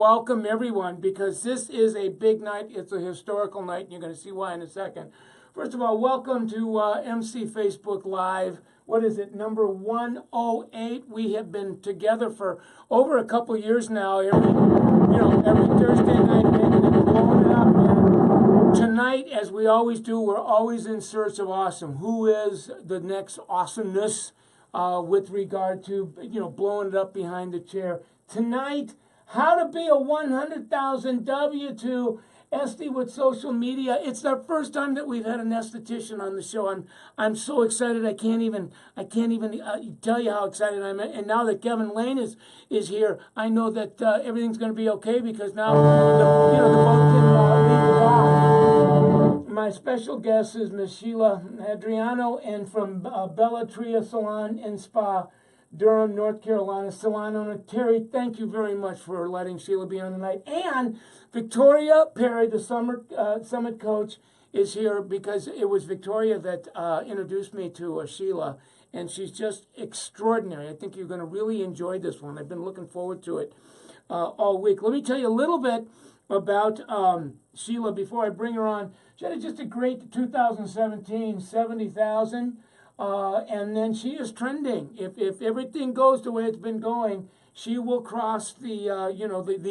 welcome everyone, because this is a big night. It's a historical night, and you're going to see why in a second. First of all, welcome to MC Facebook Live. What is it, number 108? We have been together for over a couple years now. Every Thursday night, making it, blowing it up. And tonight, as we always do, we're always in search of awesome. Who is the next awesomeness with regard to blowing it up behind the chair? Tonight, how to be a 100,000 W2 Esty with social media. It's our first time that we've had an esthetician on the show. I'm so excited. I can't even tell you how excited I'm. And now that Kevin Lane is here, I know that everything's going to be okay, because now the boat can leave the dock. My special guest is Media-Sheila Adriano, and from Bella Tria Salon and Spa, Durham, North Carolina. Salon owner Terry, thank you very much for letting Sheila be on tonight. And Victoria Perry, the Summit coach, is here because it was Victoria that introduced me to Sheila, and she's just extraordinary. I think you're going to really enjoy this one. I've been looking forward to it all week. Let me tell you a little bit about Sheila before I bring her on. She had just a great 2017, 70,000. And then she is trending. If everything goes the way it's been going, she will cross the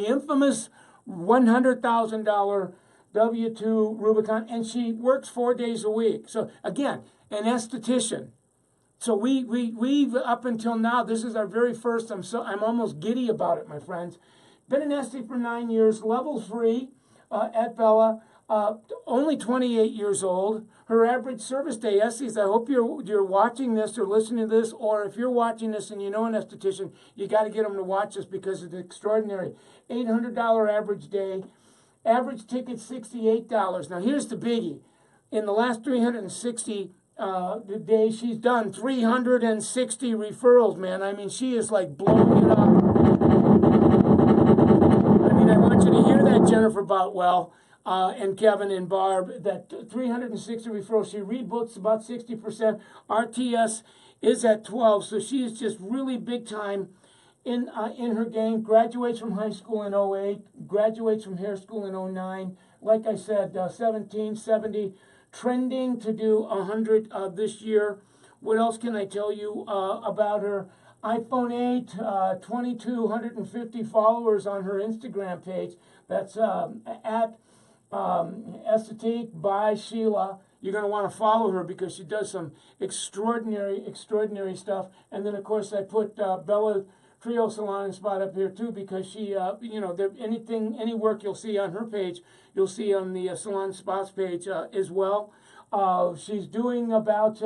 infamous $100,000 W2 Rubicon, and she works 4 days a week. So again, an esthetician. So we've up until now, this is our very first. I'm almost giddy about it, my friends. Been an Esty for 9 years, level 3 at Bella. Only 28 years old. Her average service day, Esties, I hope you're watching this or listening to this, or if you're watching this and you know an esthetician, you got to get them to watch this because it's extraordinary. $800 average day. Average ticket, $68. Now, here's the biggie. In the last 360 days, she's done 360 referrals, man. I mean, she is like blowing it up. I mean, I want you to hear that, Jennifer Boutwell. And Kevin and Barb, that 360 referrals. She rebooks about 60%. RTS is at 12, so she is just really big time in her game. Graduates from high school in 08, graduates from hair school in 09. Like I said, 17, 70, trending to do 100 this year. What else can I tell you about her? iPhone 8, 2,250 followers on her Instagram page. That's at Esthétique by Sheila. You're going to want to follow her because she does some extraordinary stuff. And then, of course, I put Bella Trio Salon and Spot up here, too, because she, any work you'll see on her page, you'll see on the Salon Spots page as well. She's doing about,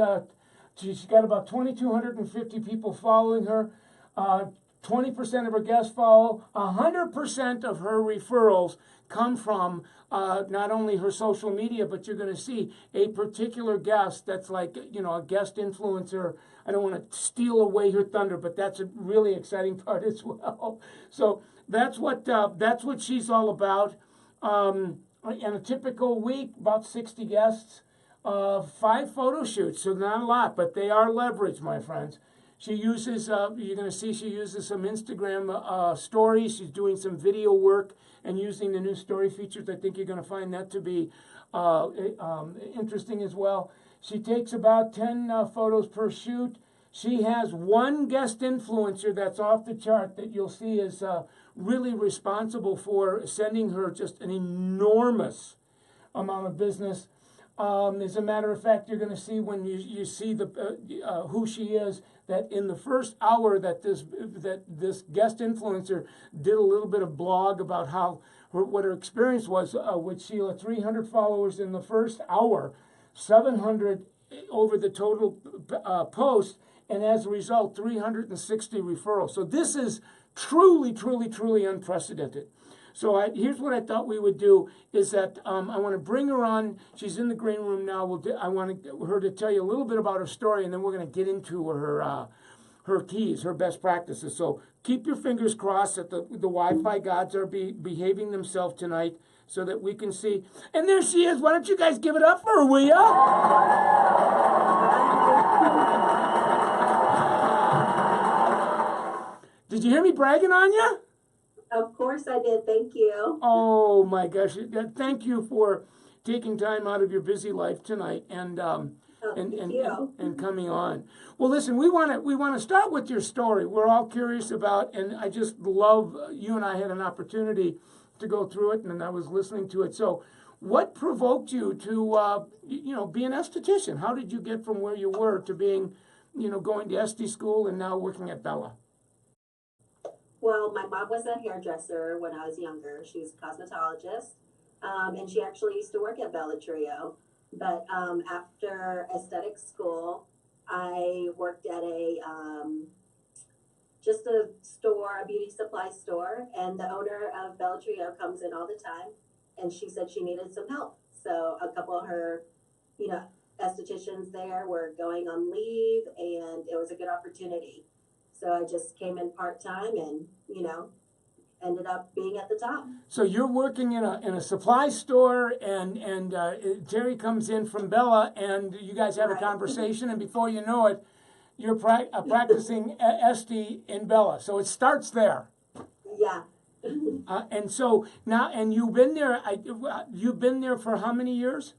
she's got about 2,250 people following her. 20% of her guests follow. 100% of her referrals come from not only her social media, but you're going to see a particular guest that's like, a guest influencer. I don't want to steal away her thunder, but that's a really exciting part as well. So that's what she's all about. In a typical week, about 60 guests, 5 photo shoots, so not a lot, but they are leveraged, my friends. She uses, you're going to see she uses some Instagram stories. She's doing some video work and using the new story features. I think you're going to find that to be interesting as well. She takes about 10 photos per shoot. She has one guest influencer that's off the chart that you'll see is really responsible for sending her just an enormous amount of business. As a matter of fact, you're going to see when you see the who she is, that in the first hour that this guest influencer did a little bit of blog about what her experience was with Sheila. 300 followers in the first hour, 700 over the total post, and as a result, 360 referrals. So this is truly unprecedented. So here's what I thought we would do is that I want to bring her on. She's in the green room now. I want her to tell you a little bit about her story, and then we're going to get into her keys, her best practices. So keep your fingers crossed that the Wi-Fi gods are behaving themselves tonight so that we can see. And there she is. Why don't you guys give it up for her, will ya? Did you hear me bragging on you? Of course I did. Thank you. Oh my gosh! Thank you for taking time out of your busy life tonight and Oh, thank you. and coming on. Well, listen, we want to start with your story. We're all curious about, and I just love you and I had an opportunity to go through it, and I was listening to it. So, what provoked you to be an esthetician? How did you get from where you were to being going to SD school and now working at Bella? Well, my mom was a hairdresser when I was younger. She was a cosmetologist, and she actually used to work at Bella Trio. But after aesthetic school, I worked at a just a store, a beauty supply store, and the owner of Bella Trio comes in all the time, and she said she needed some help. So a couple of her, you know, estheticians there were going on leave, and it was a good opportunity. So I just came in part time, and ended up being at the top. So you're working in a supply store, and Terry comes in from Bella, and you guys have a Right. conversation, and before you know it, you're practicing Esty in Bella. So it starts there, Yeah. and so now, and you've been there. You've been there for how many years?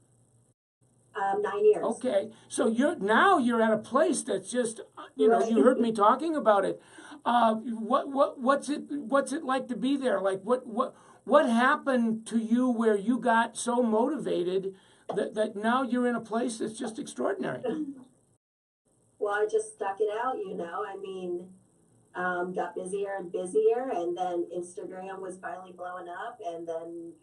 9 years. Okay, so you're at a place that's just Right. you heard me talking about it. What's it like to be there? Like what happened to you where you got so motivated that now you're in a place that's just extraordinary? Well, I just stuck it out, I mean, got busier and busier, and then Instagram was finally blowing up, and then,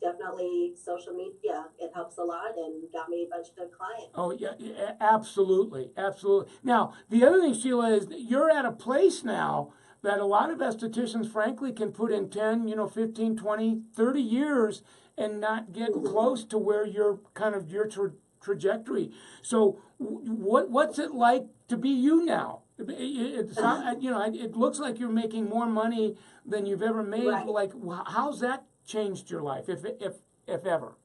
definitely social media, it helps a lot and got me a bunch of good clients. Oh yeah, yeah, absolutely, absolutely. Now the other thing, Sheila, is that you're at a place now that a lot of estheticians, frankly, can put in 10, 15, 20, 30 years and not get close to where you're kind of your trajectory. So what's it like to be you now? It looks like you're making more money than you've ever made. Right. Like, how's that changed your life, if ever?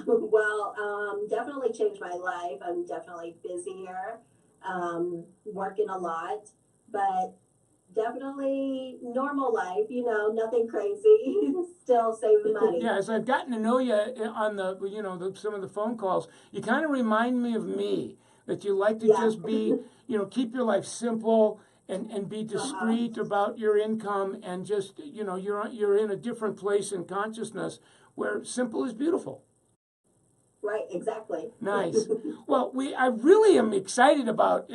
Well, definitely changed my life. I'm definitely busier, working a lot, but definitely normal life, nothing crazy, still saving money. Yeah, as I've gotten to know you on some of the phone calls, you kind of remind me of me. That you like to Yeah. just be, keep your life simple and be Uh-huh. discreet about your income and just, you're in a different place in consciousness where simple is beautiful. Right, exactly. Nice. Well, I really am excited about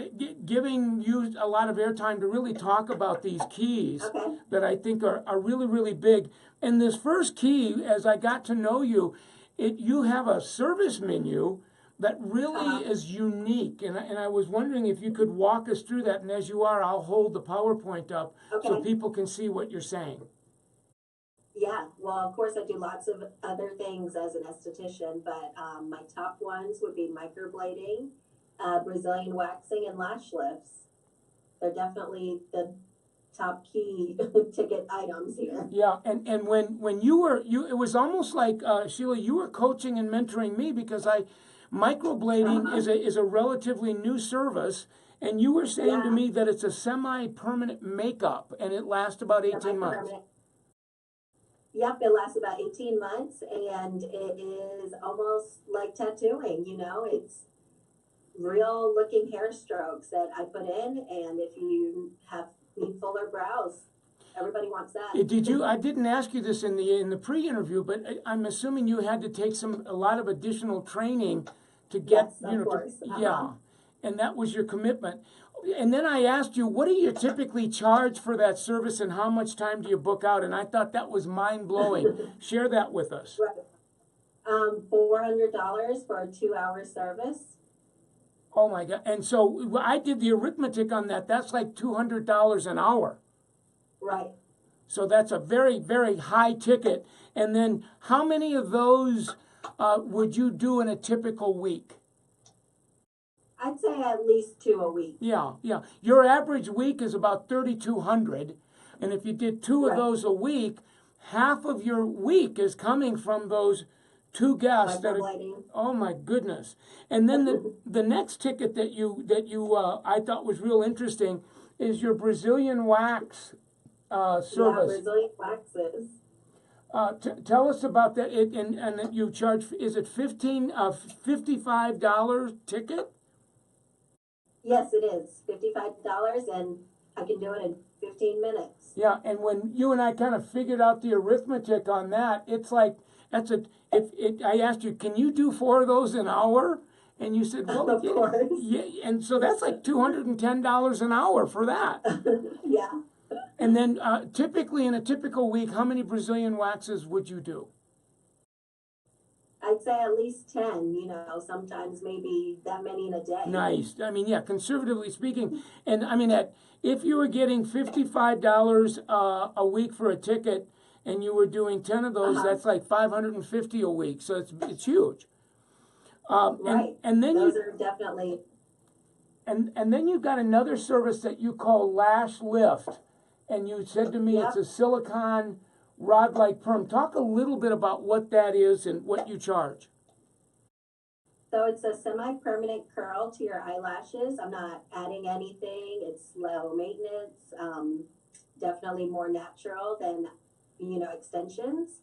giving you a lot of airtime to really talk about these keys Okay. that I think are really, really big. And this first key, as I got to know you, you have a service menu that really Uh-huh. is unique. And I was wondering if you could walk us through that. And as you are, I'll hold the PowerPoint up so Okay. people can see what you're saying. Yeah, well, of course, I do lots of other things as an esthetician, but my top ones would be microblading, Brazilian waxing, and lash lifts. They're definitely the top key ticket items here. Yeah, and when it was almost like Sheila, you were coaching and mentoring me because microblading Uh-huh. is a relatively new service, and you were saying to Yeah, me that it's a semi-permanent makeup and it lasts about the 18 months. micropermanent. Yep, it lasts about 18 months, and it is almost like tattooing, it's real looking hair strokes that I put in, and if you need fuller brows, everybody wants that. Did you? I didn't ask you this in the pre-interview, but I'm assuming you had to take a lot of additional training to get Yes, of course. yeah, and that was your commitment. And then I asked you, what do you typically charge for that service, and how much time do you book out? And I thought that was mind blowing. Share that with us. Right. $400 for a 2-hour service. Oh my God! And so I did the arithmetic on that. That's like $200 an hour. Right. So that's a very, very high ticket. And then how many of those would you do in a typical week? I'd say at least 2 a week. Yeah, yeah. Your average week is about 3,200. And if you did two of Right. those a week, half of your week is coming from those two guests that are, Microblading. oh my goodness. And then the next ticket that you I thought was real interesting is your Brazilian wax Yeah, service. Brazilian waxes. Tell us about that. And you charge, is it $55 ticket? Yes, it is $55, and I can do it in 15 minutes. Yeah, and when you and I kind of figured out the arithmetic on that, it's like that's a if it. I asked you, can you do 4 of those an hour? And you said, well, Of course. yeah, and so that's like $210 an hour for that. Yeah. And then typically in a typical week, how many Brazilian waxes would you do? I'd say at least 10, sometimes maybe that many in a day. Nice. I mean, yeah, conservatively speaking, and I mean that if you were getting $55 a week for a ticket, and you were doing 10 of those, that's like 550 a week. So it's huge. Right. And then those are definitely. And then you've got another service that you call lash lift, and you said to me Yep. it's a silicone rod-like perm. Talk a little bit about what that is and what you charge. So it's a semi-permanent curl to your eyelashes. I'm not adding anything. It's low maintenance, definitely more natural than, extensions.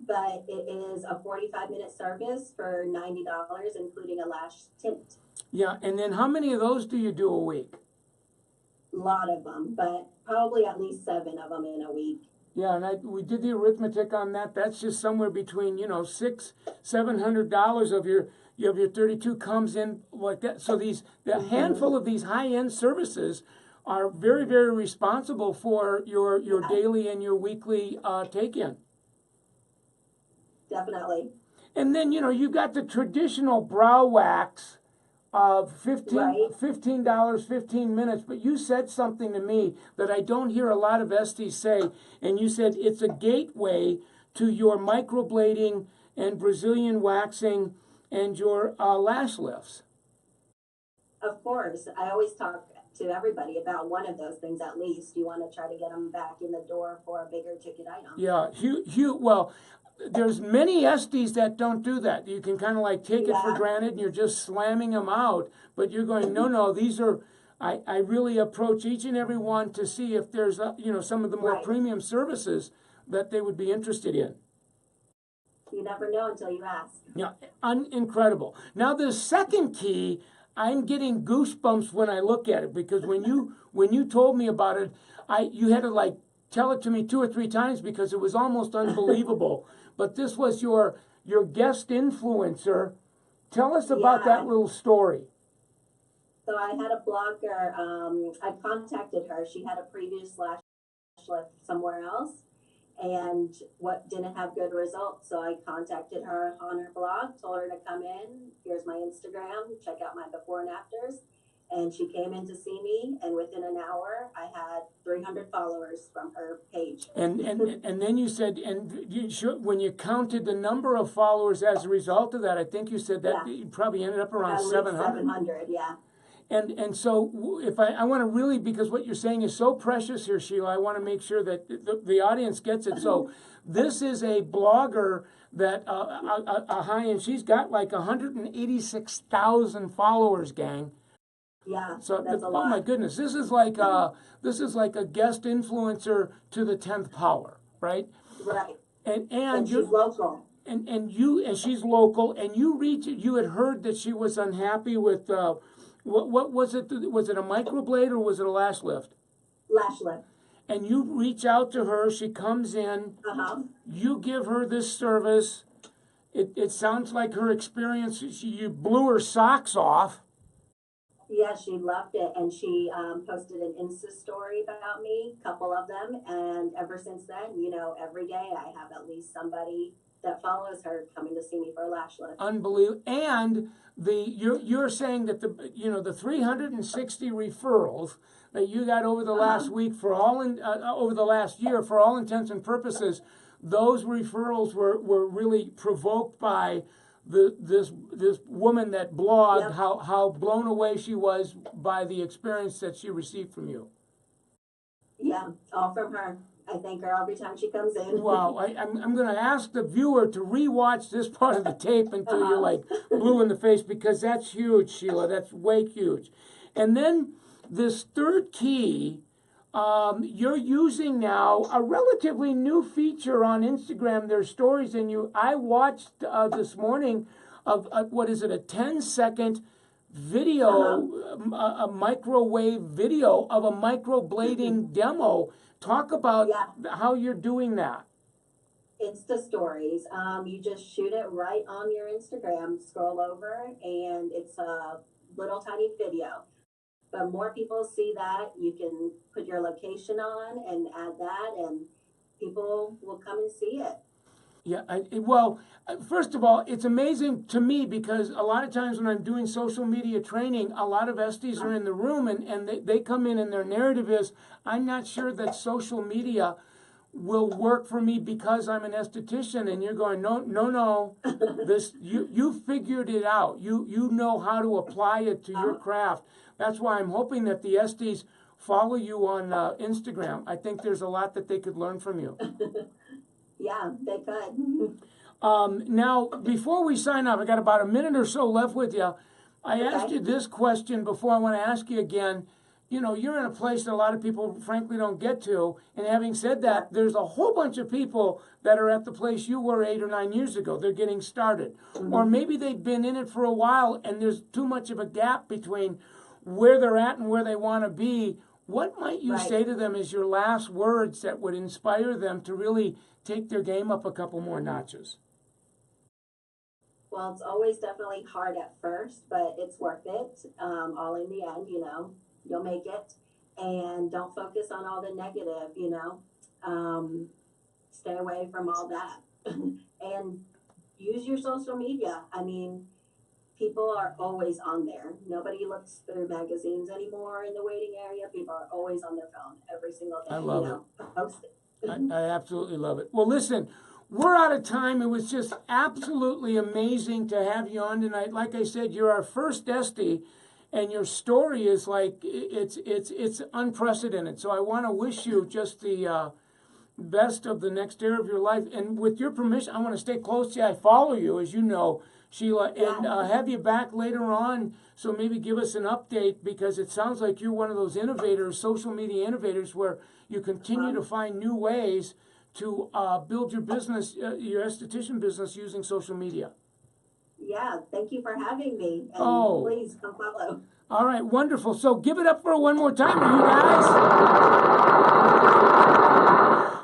But it is a 45-minute service for $90, including a lash tint. Yeah, and then how many of those do you do a week? A lot of them, but probably at least 7 of them in a week. Yeah, and we did the arithmetic on that. That's just somewhere between $600-700 of your 32 comes in like that. So the handful of these high-end services are very, very responsible for your daily and your weekly take-in. Definitely. And then you've got the traditional brow wax of $15, 15 minutes. But you said something to me that I don't hear a lot of esties say, and you said it's a gateway to your microblading and Brazilian waxing and your lash lifts. Of course, I always talk to everybody about one of those things at least. You want to try to get them back in the door for a bigger ticket item. Yeah, well, there's many esties that don't do that. You can kind of like take it for granted and you're just slamming them out. But you're going, no, these are, I really approach each and every one to see if there's, some of the more premium services that they would be interested in. You never know until you ask. Yeah, incredible. Now the second key, I'm getting goosebumps when I look at it because when you told me about it, you had to like tell it to me 2 or 3 times because it was almost unbelievable. But this was your guest influencer. Tell us about that little story. So I had a blogger. I contacted her. She had a previous lash lift somewhere else, and didn't have good results. So I contacted her on her blog, told her to come in. Here's my Instagram. Check out my before and afters. And she came in to see me, and within an hour, I had 300 followers from her page. And then you said, when you counted the number of followers as a result of that, I think you said that you probably ended up around 700. 700, yeah. And so if I want to really, because what you're saying is so precious here, Sheila, I want to make sure that the audience gets it. So this is a blogger that a high-end, she's got like 186,000 followers, gang. Yeah, so that's a lot. Oh my goodness, this is like a guest influencer to the 10th power, right? Right. And she's local. And she's local, and you had heard that she was unhappy with what was it? Was it a microblade or was it a lash lift? Lash lift. And you reach out to her, she comes in, you give her this service. It sounds like her experience, you blew her socks off. Yeah, she loved it, and she posted an Insta story about me, a couple of them, and ever since then, every day I have at least somebody that follows her coming to see me for a lash lift. Unbelievable. And you're saying that the 360 referrals that you got over the last week over the last year for all intents and purposes, those referrals were really provoked by this woman that blogged how blown away she was by the experience that she received from you. Yeah, all from her. I thank her every time she comes in. Wow, I'm going to ask the viewer to rewatch this part of the tape until you're like blue in the face, because that's huge, Sheila. That's way huge. And then this third key You're using now a relatively new feature on Instagram, their stories, and I watched this morning of what is it, a 10-second video, a microwave video of a microblading demo. Talk about how you're doing that. It's the stories. You just shoot it right on your Instagram, scroll over, and it's a little tiny video. But more people see that, you can put your location on and add that, and people will come and see it. Yeah, first of all, it's amazing to me because a lot of times when I'm doing social media training, a lot of esties are in the room and they come in and their narrative is, I'm not sure that social media will work for me because I'm an esthetician. And you're going, no, you figured it out. You know how to apply it to your craft. That's why I'm hoping that the esties follow you on Instagram. I think there's a lot that they could learn from you. Yeah, they could. Now, before we sign off, I got about a minute or so left with you. I asked you this question before. I want to ask you again. You know, you're in a place that a lot of people, frankly, don't get to. And having said that, there's a whole bunch of people that are at the place you were 8 or 9 years ago. They're getting started. Or maybe they've been in it for a while and there's too much of a gap between where they're at and where they want to be. What might you say to them as your last words that would inspire them to really take their game up a couple more notches? Well, it's always definitely hard at first, but it's worth it. All in the end, you know, you'll make it. And don't focus on all the negative, you know. Stay away from all that. And use your social media. I mean, people are always on there. Nobody looks through magazines anymore in the waiting area. People are always on their phone every single day. I love it. Post it. I absolutely love it. Well, listen, we're out of time. It was just absolutely amazing to have you on tonight. Like I said, you're our first Esty, and your story is like it's unprecedented. So I want to wish you just the best of the next era of your life. And with your permission, I want to stay close to you. I follow you, as you know, Sheila, and have you back later on. So maybe give us an update, because it sounds like you're one of those innovators, social media innovators, where you continue to find new ways to build your business, your esthetician business, using social media. Yeah, thank you for having me. And please come follow. All right, wonderful. So give it up for one more time, you guys.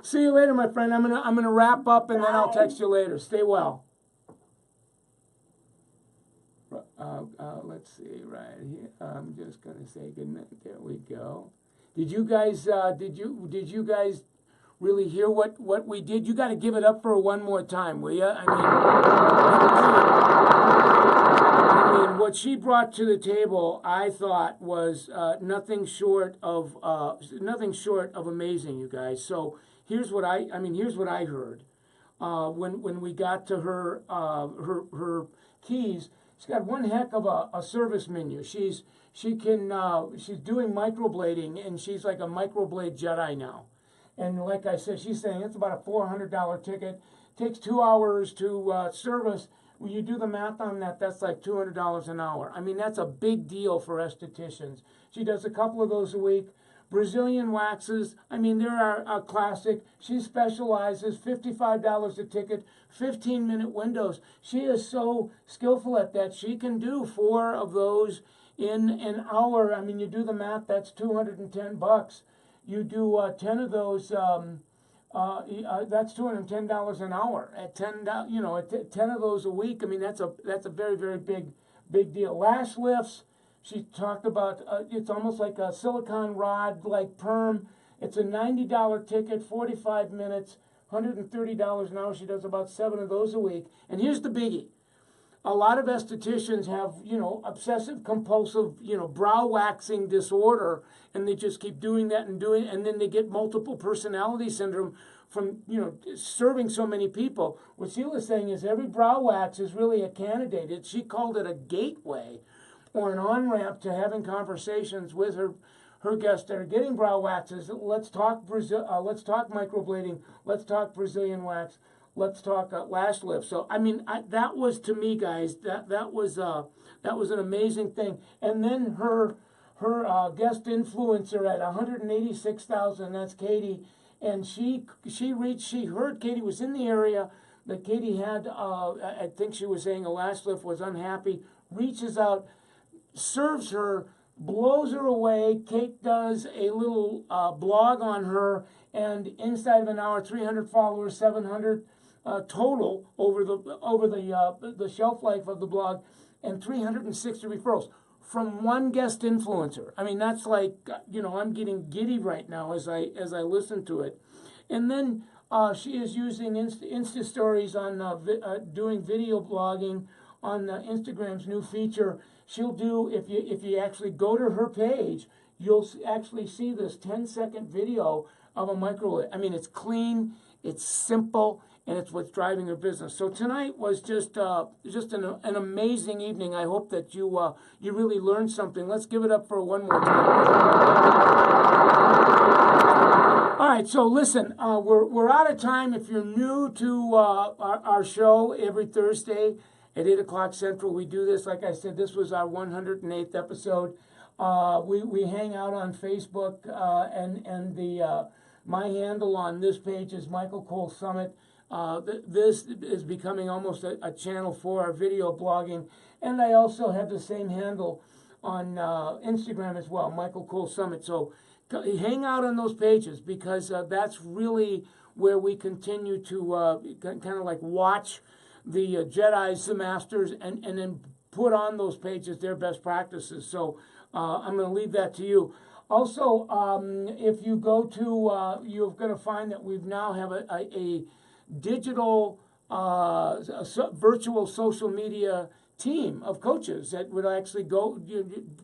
See you later, my friend. I'm gonna wrap up, and then I'll text you later. Stay well. Let's see right here. I'm just gonna say good night. There we go. Did you guys really hear what we did? You got to give it up for one more time, will you? I mean, what she brought to the table, I thought, was nothing short of amazing, you guys. So here's what I heard when we got to her keys. She's got one heck of a service menu. She's doing microblading, and she's like a microblade Jedi now. And like I said, she's saying it's about a $400 ticket. Takes 2 hours to service. When you do the math on that, that's like $200 an hour. I mean, that's a big deal for estheticians. She does a couple of those a week. Brazilian waxes, I mean, they're a classic. She specializes, $55 a ticket, 15-minute windows. She is so skillful at that. She can do 4 of those in an hour. I mean, you do the math, that's $210. You do 10 of those, that's $210 an hour. At 10 of those a week, I mean, that's a very, very big deal. Lash lifts. She talked about, it's almost like a silicone rod, like perm. It's a $90 ticket, 45 minutes, $130 an hour. She does about 7 of those a week. And here's the biggie. A lot of estheticians have, obsessive compulsive, brow waxing disorder, and they just keep doing that and then they get multiple personality syndrome from, serving so many people. What Sheila's saying is every brow wax is really a candidate. She called it a gateway, or an on-ramp to having conversations with her guests that are getting brow waxes. Let's talk microblading. Let's talk Brazilian wax. Let's talk lash lift. So I mean, that was, to me, guys, that was an amazing thing. And then her her guest influencer at 186,000. That's Katie, and she heard Katie was in the area. That Katie had, I think she was saying a lash lift, was unhappy. Reaches out, serves her, blows her away. Kate does a little blog on her, and inside of an hour, 300 followers, 700 total over the shelf life of the blog, and 360 referrals from one guest influencer. I mean, that's like, I'm getting giddy right now as I listen to it. And then she is using Insta stories on doing video blogging on Instagram's new feature. She'll do, if you actually go to her page, you'll actually see this 10-second video of a micro. I mean, it's clean, it's simple, and it's what's driving her business. So tonight was just an amazing evening. I hope that you really learned something. Let's give it up for one more time. All right, so listen, we're out of time. If you're new to our show every Thursday at 8 o'clock Central, we do this. Like I said, this was our 108th episode. We hang out on Facebook, and the my handle on this page is Michael Cole Summit. This is becoming almost a channel for our video blogging, and I also have the same handle on Instagram as well, Michael Cole Summit. So hang out on those pages, because that's really where we continue to kind of like watch the Jedis, the Masters, and then put on those pages their best practices. So I'm going to leave that to you. Also, if you go to, you're going to find that we now have a digital virtual social media team of coaches that would actually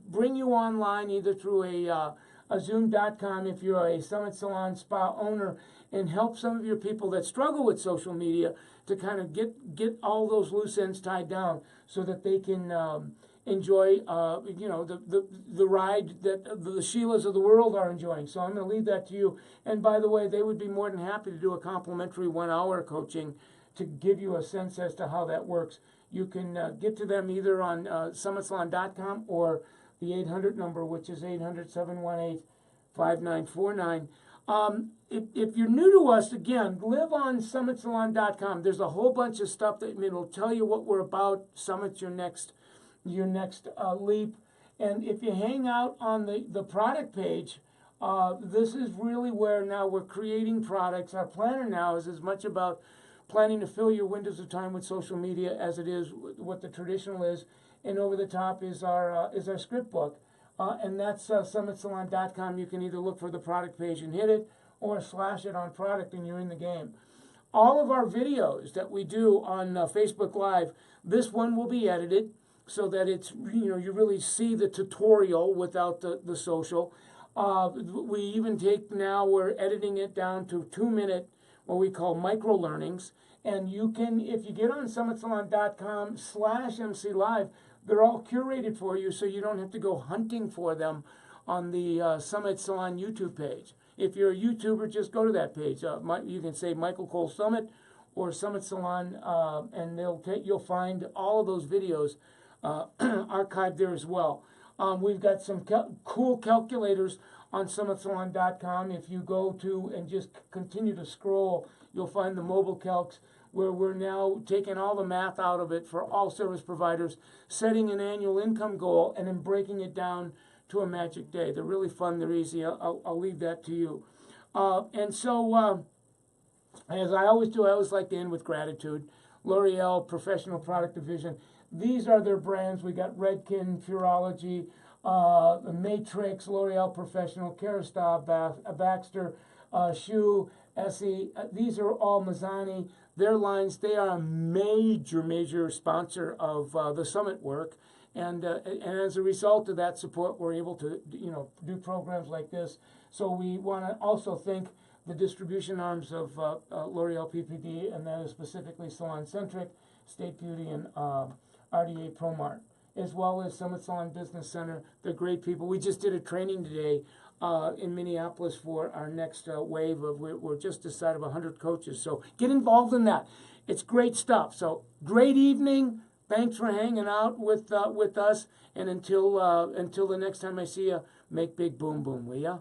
bring you online either through a Zoom.com if you're a Summit Salon Spa owner, and help some of your people that struggle with social media to kind of get all those loose ends tied down so that they can enjoy the ride that the Sheilas of the world are enjoying. So I'm going to leave that to you. And by the way, they would be more than happy to do a complimentary 1-hour coaching to give you a sense as to how that works. You can get to them either on summitsalon.com or the 800 number, which is 800-718-5949. If you're new to us, again, live on summitsalon.com. There's a whole bunch of stuff that it'll tell you what we're about. Summit's your next leap. And if you hang out on the product page, this is really where now we're creating products. Our planner now is as much about planning to fill your windows of time with social media as it is what the traditional is. And over the top is our script book. And that's summitsalon.com. You can either look for the product page and hit it, or slash it on product and you're in the game. All of our videos that we do on Facebook Live, this one will be edited so that it's, you really see the tutorial without the social. We even we're editing it down to 2-minute, what we call micro learnings. And you can, if you get on summitsalon.com/MC Live, they're all curated for you, so you don't have to go hunting for them on the Summit Salon YouTube page. If you're a YouTuber, just go to that page. You can say Michael Cole Summit or Summit Salon, and you'll find all of those videos archived there as well. We've got some cool calculators on summitsalon.com. If you go to and just continue to scroll, you'll find the mobile calcs, where we're now taking all the math out of it for all service providers, setting an annual income goal, and then breaking it down to a magic day. They're really fun, they're easy. I'll leave that to you. And so, as I always do, I always like to end with gratitude. L'Oreal Professional Product Division. These are their brands. We got Redken, Purology, Matrix, L'Oreal Professional, Kerastase, Baxter, Shoe, Essie. These are all Mazzani. Their lines, they are a major sponsor of the Summit work. And as a result of that support, we're able to, do programs like this. So we want to also thank the distribution arms of L'Oreal PPD, and that is specifically Salon Centric, State Beauty, and RDA ProMart, as well as Summit Salon Business Center. They're great people. We just did a training today in Minneapolis for our next wave of, we're just this side of 100 coaches. So get involved in that. It's great stuff. So great evening. thanks for hanging out with us. And until the next time I see you, make big boom boom, will ya?